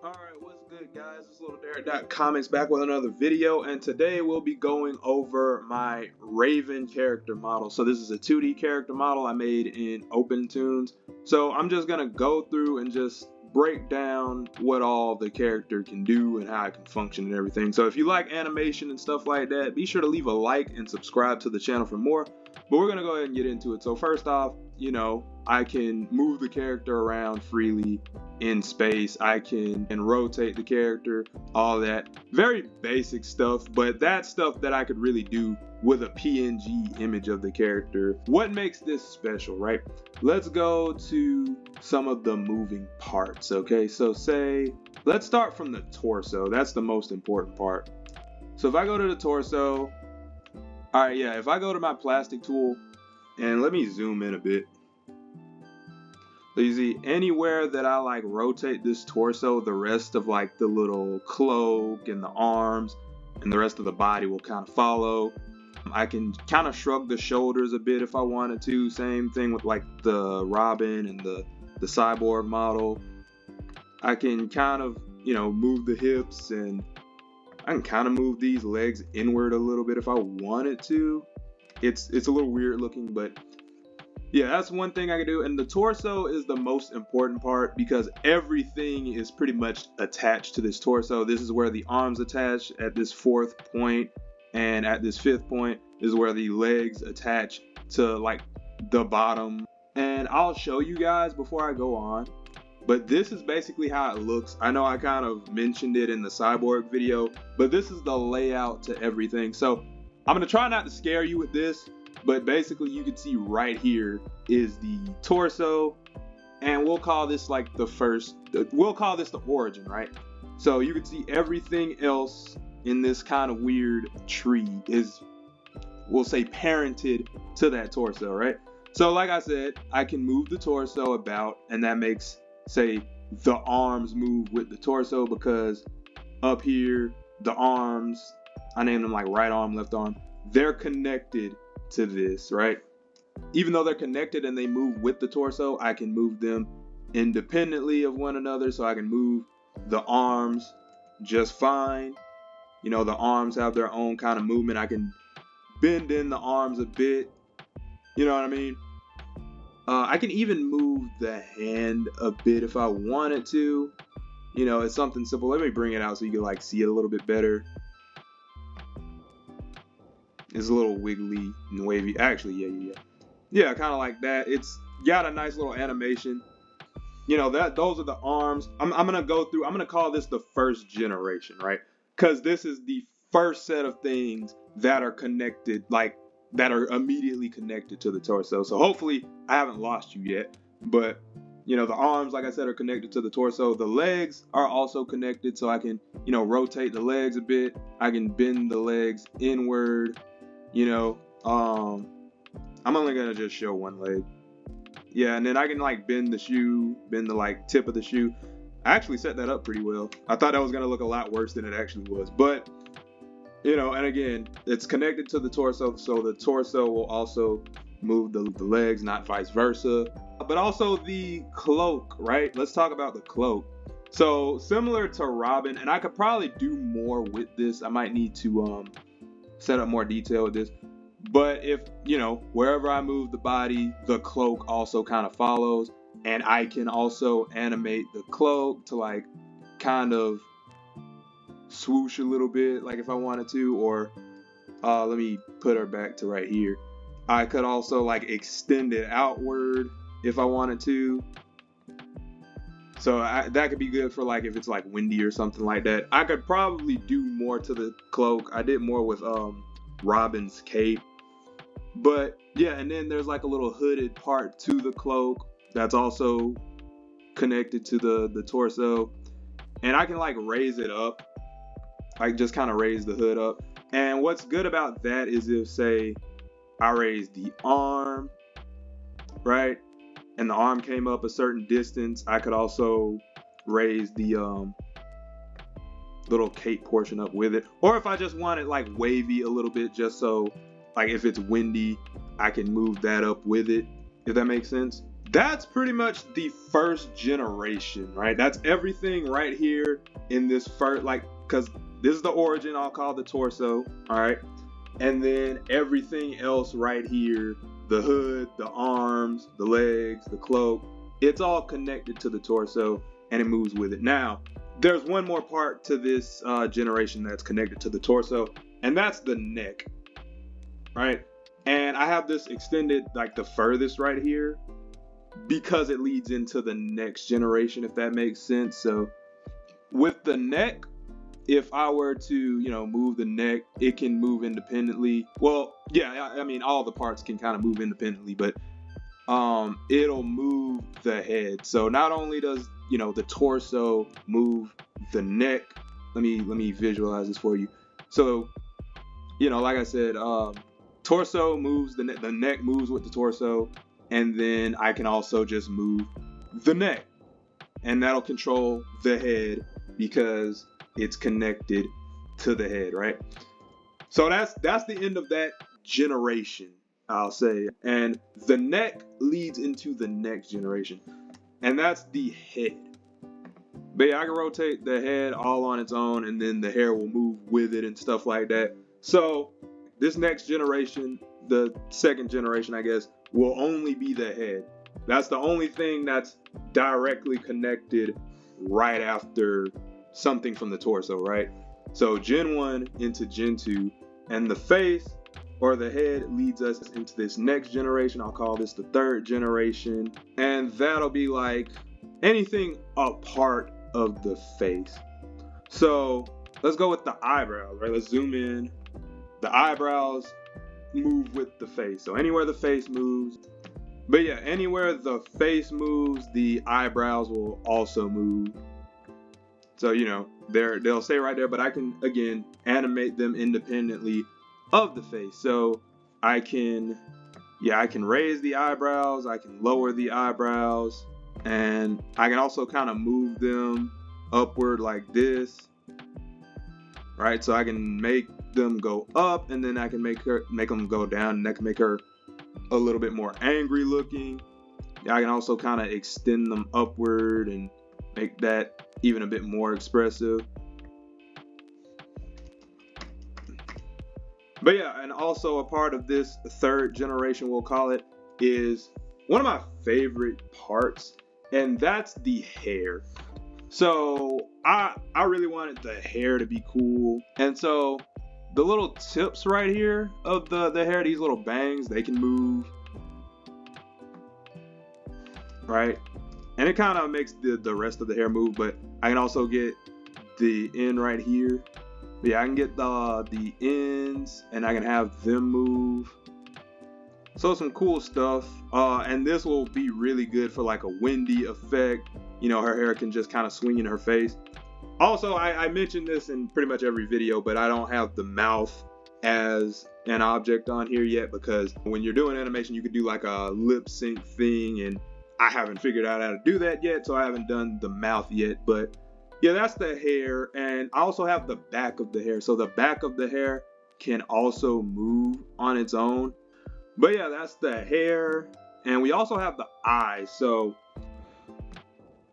Alright, what's good guys? It's Little Derek Comics back with another video, and today we'll be going over my Raven character model. So this is a 2D character model I made in Opentoonz. So I'm just gonna go through and just break down what all the character can do and how it can function and everything. So if you like animation and stuff like that, be sure to leave a like and subscribe to the channel for more. But we're gonna go ahead and get into it. So first off, I can move the character around freely in space. I can rotate the character, all that. Very basic stuff, but that's stuff that I could really do with a PNG image of the character. What makes this special, right? Let's go to some of the moving parts, okay? So let's start from the torso. That's the most important part. So if I go to the torso, all right, yeah, if I go to my plastic tool, and let me zoom in a bit. So you see, anywhere that I like rotate this torso, the rest of like the little cloak and the arms and the rest of the body will kind of follow. I can kind of shrug the shoulders a bit if I wanted to. Same thing with like the Robin and the cyborg model. I can kind of, move the hips, and I can kind of move these legs inward a little bit if I wanted to. It's a little weird looking, but yeah, that's one thing I can do. And the torso is the most important part because everything is pretty much attached to this torso. This is where the arms attach at this 4th point, and at this 5th point is where the legs attach to like the bottom. And I'll show you guys before I go on, but this is basically how it looks. I know I kind of mentioned it in the cyborg video, but this is the layout to everything. So I'm gonna try not to scare you with this, but basically you can see right here is the torso, and we'll call this like we'll call this the origin, right? So you can see everything else in this kind of weird tree is, we'll say, parented to that torso, right? So like I said, I can move the torso about, and that makes, say, the arms move with the torso, because up here, the arms, I named them like right arm, left arm, they're connected to this, right? Even though they're connected and they move with the torso, I can move them independently of one another. So I can move the arms just fine. The arms have their own kind of movement. I can bend in the arms a bit. You know what I mean? I can even move the hand a bit if I wanted to. It's something simple. Let me bring it out so you can like see it a little bit better. It's a little wiggly and wavy. Actually, yeah, kind of like that. It's got a nice little animation. Those are the arms. I'm gonna call this the first generation, right? Because this is the first set of things that are connected, like that are immediately connected to the torso. So hopefully I haven't lost you yet. But the arms, like I said, are connected to the torso. The legs are also connected, so I can rotate the legs a bit. I can bend the legs inward. I'm only gonna just show one leg. Yeah, and then I can like bend the like tip of the shoe. I actually set that up pretty well. I thought that was gonna look a lot worse than it actually was, but and again, it's connected to the torso, so the torso will also move the legs, not vice versa. But also the cloak, right? Let's talk about the cloak. So similar to Robin, and I could probably do more with this. I might need to set up more detail with this, but if wherever I move the body, the cloak also kind of follows, and I can also animate the cloak to like kind of swoosh a little bit, like if I wanted to, or let me put her back to right here. I could also like extend it outward if I wanted to. So that could be good for like if it's like windy or something like that. I could probably do more to the cloak. I did more with Robin's cape. But yeah, and then there's like a little hooded part to the cloak that's also connected to the torso. And I can like raise it up. I just kind of raise the hood up. And what's good about that is if, say, I raise the arm, right? And the arm came up a certain distance, I could also raise the little cape portion up with it. Or if I just want it like wavy a little bit, just so like if it's windy, I can move that up with it, if that makes sense. That's pretty much the first generation, right? That's everything right here in this first, like, because this is the origin, I'll call the torso, all right? And then everything else right here, the hood, the arms, the legs, the cloak, it's all connected to the torso and it moves with it. Now, there's one more part to this generation that's connected to the torso, and that's the neck, right? And I have this extended like the furthest right here because it leads into the next generation, if that makes sense. So with the neck, if I were to, move the neck, it can move independently. Well, yeah, I mean, all the parts can kind of move independently, but it'll move the head. So not only does, the torso move the neck, let me visualize this for you. So, like I said, torso moves the neck moves with the torso, and then I can also just move the neck, and that'll control the head because it's connected to the head, right? So that's the end of that generation, I'll say. And the neck leads into the next generation, and that's the head. But yeah, I can rotate the head all on its own, and then the hair will move with it and stuff like that. So this next generation, the second generation, I guess, will only be the head. That's the only thing that's directly connected right after something from the torso, right? So Gen 1 into Gen 2, and the face or the head leads us into this next generation. I'll call this the third generation, and that'll be like anything a part of the face. So let's go with the eyebrows, right? Let's zoom in. The eyebrows move with the face. So anywhere the face moves, but yeah, anywhere the face moves, the eyebrows will also move. So, they'll stay right there, but I can, again, animate them independently of the face. So I can raise the eyebrows, I can lower the eyebrows, and I can also kind of move them upward like this, right? So I can make them go up, and then I can make them go down, and that can make her a little bit more angry looking. I can also kind of extend them upward and make that even a bit more expressive. But yeah, and also a part of this third generation, we'll call it, is one of my favorite parts, and that's the hair. So I really wanted the hair to be cool, and so the little tips right here of the hair, these little bangs, they can move, right? And it kind of makes the rest of the hair move, but I can also get the end right here. But yeah, I can get the ends, and I can have them move. So some cool stuff. And this will be really good for like a windy effect. Her hair can just kind of swing in her face. Also, I mentioned this in pretty much every video, but I don't have the mouth as an object on here yet, because when you're doing animation, you could do like a lip sync thing, and I haven't figured out how to do that yet, so I haven't done the mouth yet. But yeah, that's the hair, and I also have the back of the hair. So the back of the hair can also move on its own. But yeah, that's the hair, and we also have the eyes. So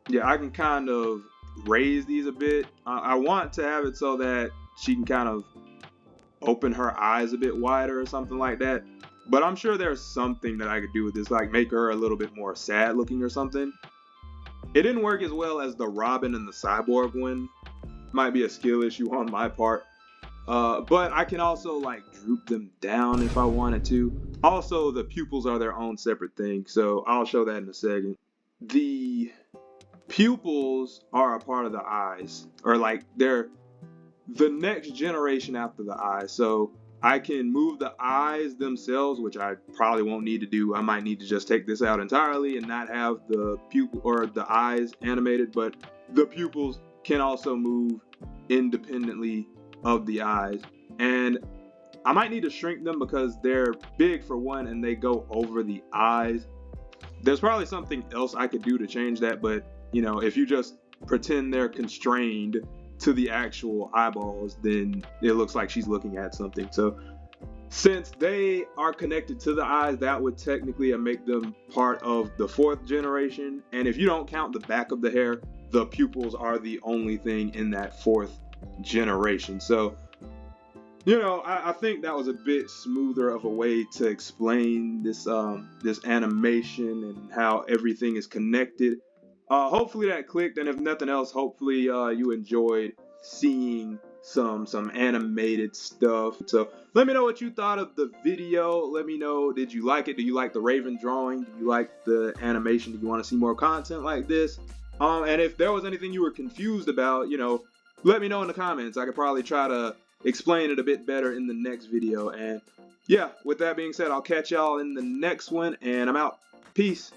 yeah, I can kind of raise these a bit. I want to have it so that she can kind of open her eyes a bit wider or something like that. But I'm sure there's something that I could do with this, like make her a little bit more sad looking or something. It didn't work as well as the Robin and the Cyborg one. Might be a skill issue on my part. But I can also like droop them down if I wanted to. Also, the pupils are their own separate thing, so I'll show that in a second. The pupils are a part of the eyes, or like they're the next generation after the eyes. So I can move the eyes themselves, which I probably won't need to do. I might need to just take this out entirely and not have the pupil or the eyes animated, but the pupils can also move independently of the eyes. And I might need to shrink them because they're big for one, and they go over the eyes. There's probably something else I could do to change that, but if you just pretend they're constrained to the actual eyeballs, then it looks like she's looking at something. So Since they are connected to the eyes, that would technically make them part of the 4th generation. And if you don't count the back of the hair, the pupils are the only thing in that 4th generation. So, you know, I think that was a bit smoother of a way to explain this this animation and how everything is connected. Hopefully that clicked, and if nothing else, hopefully you enjoyed seeing some animated stuff. So let me know what you thought of the video. Let me know, did you like it? Do you like the Raven drawing? Do you like the animation? Do you want to see more content like this? And if there was anything you were confused about, you know, let me know in the comments. I could probably try to explain it a bit better in the next video. And yeah, with that being said, I'll catch y'all in the next one, and I'm out. Peace.